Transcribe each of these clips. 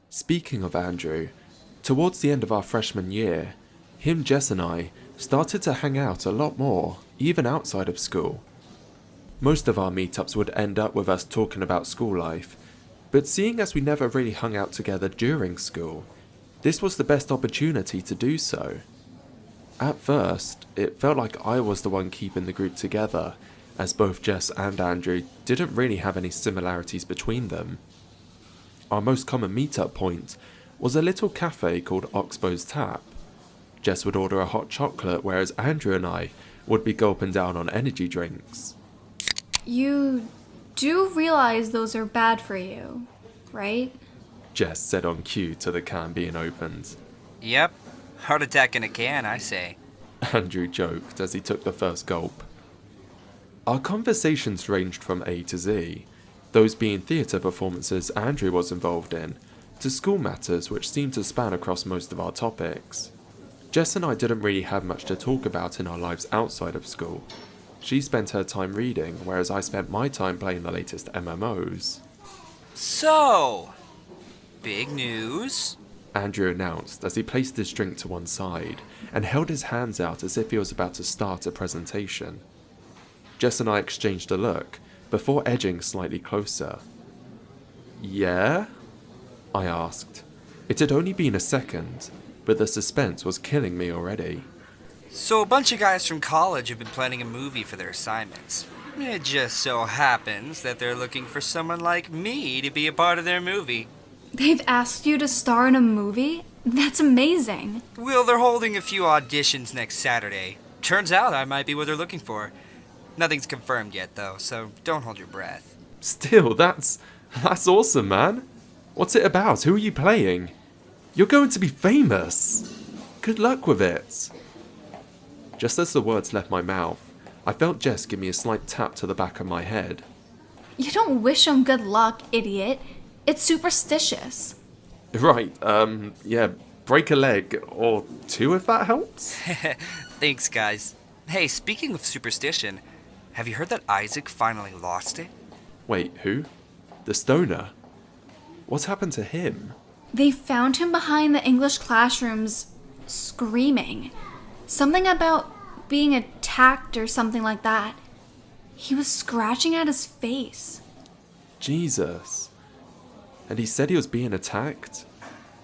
Speaking of Andrew, towards the end of our freshman year, him, Jess and I started to hang out a lot more, even outside of school. Most of our meetups would end up with us talking about school life, but seeing as we never really hung out together during school, this was the best opportunity to do so. At first, it felt like I was the one keeping the group together, as both Jess and Andrew didn't really have any similarities between them. Our most common meetup point was a little cafe called Oxbow's Tap. Jess would order a hot chocolate, whereas Andrew and I would be gulping down on energy drinks. You do realize those are bad for you, right? Jess said on cue to the can being opened. Yep. Heart attack in a can, I say. Andrew joked as he took the first gulp. Our conversations ranged from A to Z, those being theatre performances Andrew was involved in, to school matters which seemed to span across most of our topics. Jess and I didn't really have much to talk about in our lives outside of school. She spent her time reading, whereas I spent my time playing the latest MMOs. So, big news? Andrew announced as he placed his drink to one side and held his hands out as if he was about to start a presentation. Jess and I exchanged a look, before edging slightly closer. Yeah? I asked. It had only been a second, but the suspense was killing me already. So a bunch of guys from college have been planning a movie for their assignments. It just so happens that they're looking for someone like me to be a part of their movie. They've asked you to star in a movie? That's amazing. Well, they're holding a few auditions next Saturday. Turns out I might be what they're looking for. Nothing's confirmed yet, though, so don't hold your breath. Still, that's awesome, man. What's it about? Who are you playing? You're going to be famous. Good luck with it. Just as the words left my mouth, I felt Jess give me a slight tap to the back of my head. You don't wish them good luck, idiot. It's superstitious. Right, yeah, break a leg, or two if that helps? Thanks, guys. Hey, speaking of superstition, have you heard that Isaac finally lost it? Wait, who? The stoner? What happened to him? They found him behind the English classrooms, screaming. Something about being attacked or something like that. He was scratching at his face. Jesus. And he said he was being attacked?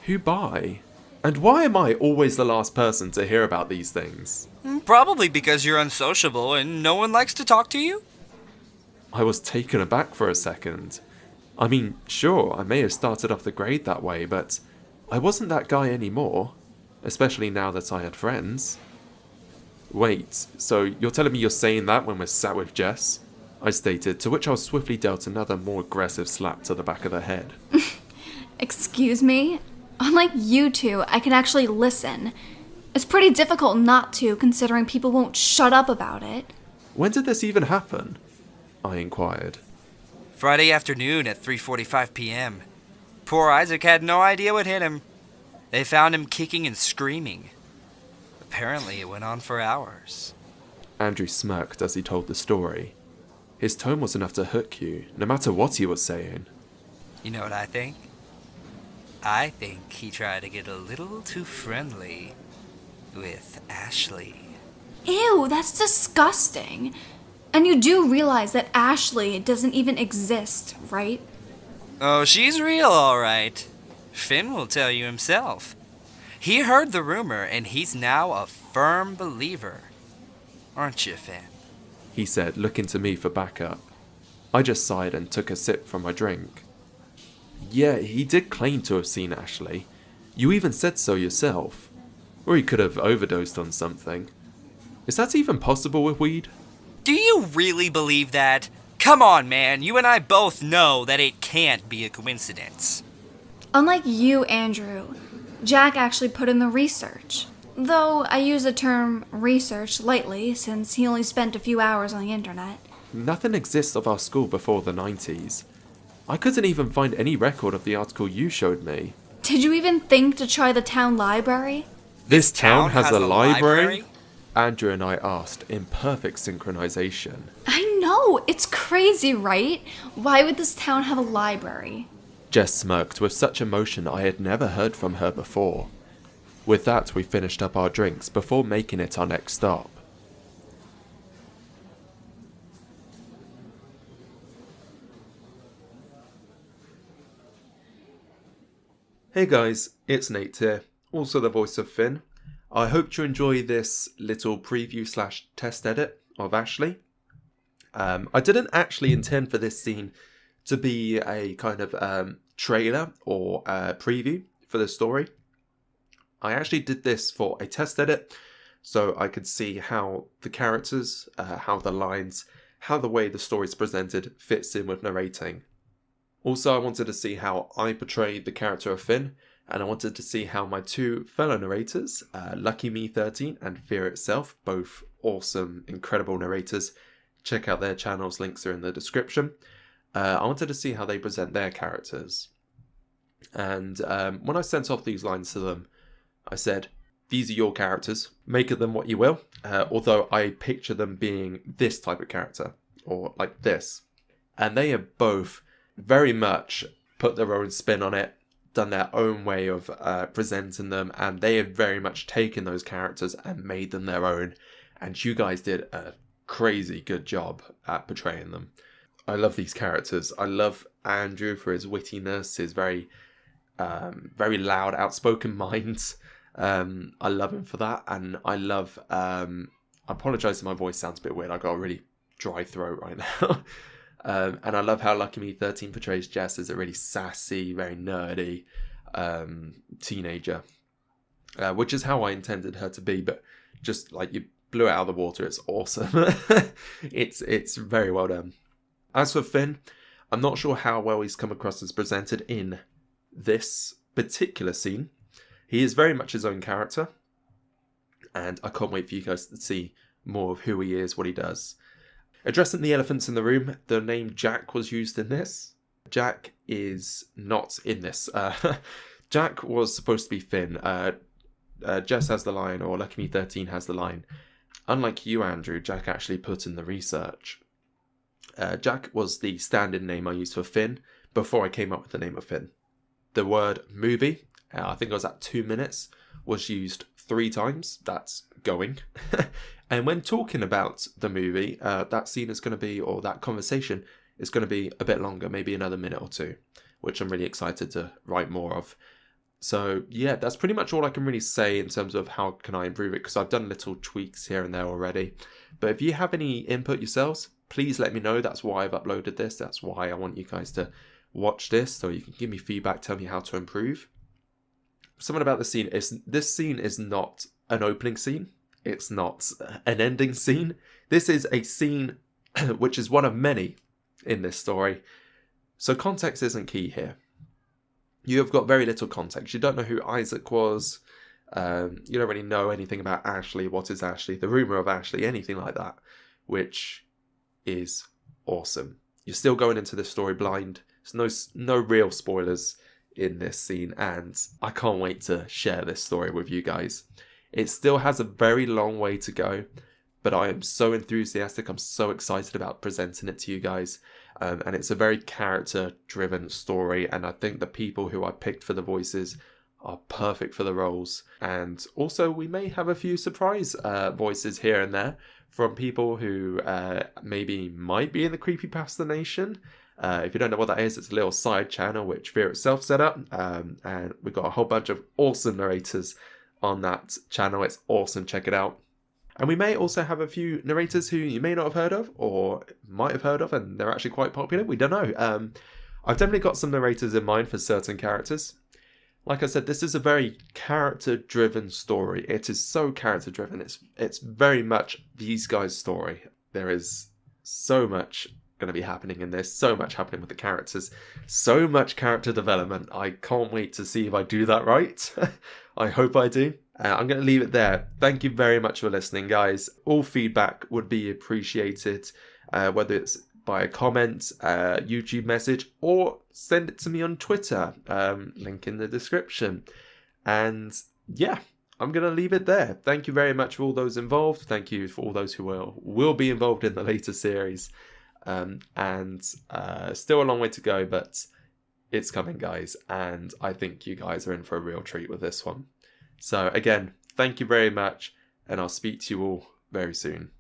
Who by? And why am I always the last person to hear about these things? Probably because you're unsociable and no one likes to talk to you. I was taken aback for a second. I mean, sure, I may have started off the grade that way, but I wasn't that guy anymore, especially now that I had friends. Wait, so you're telling me you're saying that when we're sat with Jess? I stated, to which I was swiftly dealt another more aggressive slap to the back of the head. Excuse me? Unlike you two, I can actually listen. It's pretty difficult not to, considering people won't shut up about it. When did this even happen? I inquired. Friday afternoon at 3:45 p.m. Poor Isaac had no idea what hit him. They found him kicking and screaming. Apparently it went on for hours. Andrew smirked as he told the story. His tone was enough to hook you, no matter what he was saying. You know what I think? I think he tried to get a little too friendly with Ashley. Ew, that's disgusting. And you do realize that Ashley doesn't even exist, right? Oh, she's real, all right. Finn will tell you himself. He heard the rumor, and he's now a firm believer. Aren't you, Finn? He said, looking to me for backup. I just sighed and took a sip from my drink. Yeah, he did claim to have seen Ashley. You even said so yourself. Or he could have overdosed on something. Is that even possible with weed? Do you really believe that? Come on, man. You and I both know that it can't be a coincidence. Unlike you, Andrew, Jack actually put in the research. Though I use the term research lightly, since he only spent a few hours on the internet. Nothing exists of our school before the 90s. I couldn't even find any record of the article you showed me. Did you even think to try the town library? This town has a library? Andrew and I asked in perfect synchronization. I know, it's crazy, right? Why would this town have a library? Jess smirked with such emotion I had never heard from her before. With that, we finished up our drinks before making it our next stop. Hey guys, it's Nate here, also the voice of Finn. I hope you enjoy this little preview / test edit of Ashley. I didn't actually intend for this scene to be a kind of trailer or preview for the story. I actually did this for a test edit so I could see how the characters, how the lines, how the way the story's presented fits in with narrating. Also, I wanted to see how I portray the character of Finn, and I wanted to see how my two fellow narrators, LuckyMeThirteen and Fear Itself, both awesome, incredible narrators. Check out their channels, links are in the description. I wanted to see how they present their characters. And when I sent off these lines to them, I said, these are your characters, make of them what you will, although I picture them being this type of character, or like this. And they have both very much put their own spin on it, done their own way of presenting them, and they have very much taken those characters and made them their own. And you guys did a crazy good job at portraying them. I love these characters. I love Andrew for his wittiness, his very loud, outspoken mind. I love him for that, and I love. I apologize if my voice sounds a bit weird. I got a really dry throat right now. And I love how LuckyMeThirteen portrays Jess as a really sassy, very nerdy teenager, which is how I intended her to be. But just like you blew it out of the water, it's awesome. It's very well done. As for Finn, I'm not sure how well he's come across as presented in this particular scene. He is very much his own character, and I can't wait for you guys to see more of who he is, what he does. Addressing the elephants in the room, the name Jack was used in this. Jack is not in this. Jack was supposed to be Finn. Jess has the line, or LuckyMeThirteen has the line. Unlike you, Andrew, Jack actually put in the research. Jack was the stand-in name I used for Finn before I came up with the name of Finn. The word movie, I think I was at 2 minutes, was used 3 times. That's going. And when talking about the movie, that scene is going to be, or that conversation is going to be a bit longer, maybe another minute or 2, which I'm really excited to write more of. So yeah, that's pretty much all I can really say in terms of how can I improve it, because I've done little tweaks here and there already. But if you have any input yourselves, please let me know. That's why I've uploaded this. That's why I want you guys to watch this, so you can give me feedback, tell me how to improve. Something about the scene is, this scene is not an opening scene. It's not an ending scene. This is a scene which is one of many in this story. So context isn't key here. You have got very little context. You don't know who Isaac was. You don't really know anything about Ashley. What is Ashley? The rumor of Ashley, anything like that, which is awesome. You're still going into this story blind. There's no real spoilers in this scene, and I can't wait to share this story with you guys. It still has a very long way to go, but I am so enthusiastic. I'm so excited about presenting it to you guys. And it's a very character-driven story, and I think the people who I picked for the voices are perfect for the roles. And also, we may have a few surprise voices here and there from people who maybe might be in the Creepypasta Nation. If you don't know what that is, it's a little side channel which Fear Itself set up, and we've got a whole bunch of awesome narrators on that channel. It's awesome, check it out. And we may also have a few narrators who you may not have heard of, or might have heard of, and they're actually quite popular. We don't know. I've definitely got some narrators in mind for certain characters. Like I said, this is a very character-driven story. It is so character-driven. It's very much these guys' story. There is so much going to be happening in this, so much happening with the characters, so much character development. I can't wait to see if I do that right. I hope I do. I'm going to leave it there. Thank you very much for listening, guys. All feedback would be appreciated, whether it's by a comment, YouTube message, or send it to me on Twitter. Link in the description. And yeah, I'm going to leave it there. Thank you very much for all those involved. Thank you for all those who will be involved in the later series. And still a long way to go, but It's coming, guys, and I think you guys are in for a real treat with this one. So again, thank you very much, and I'll speak to you all very soon.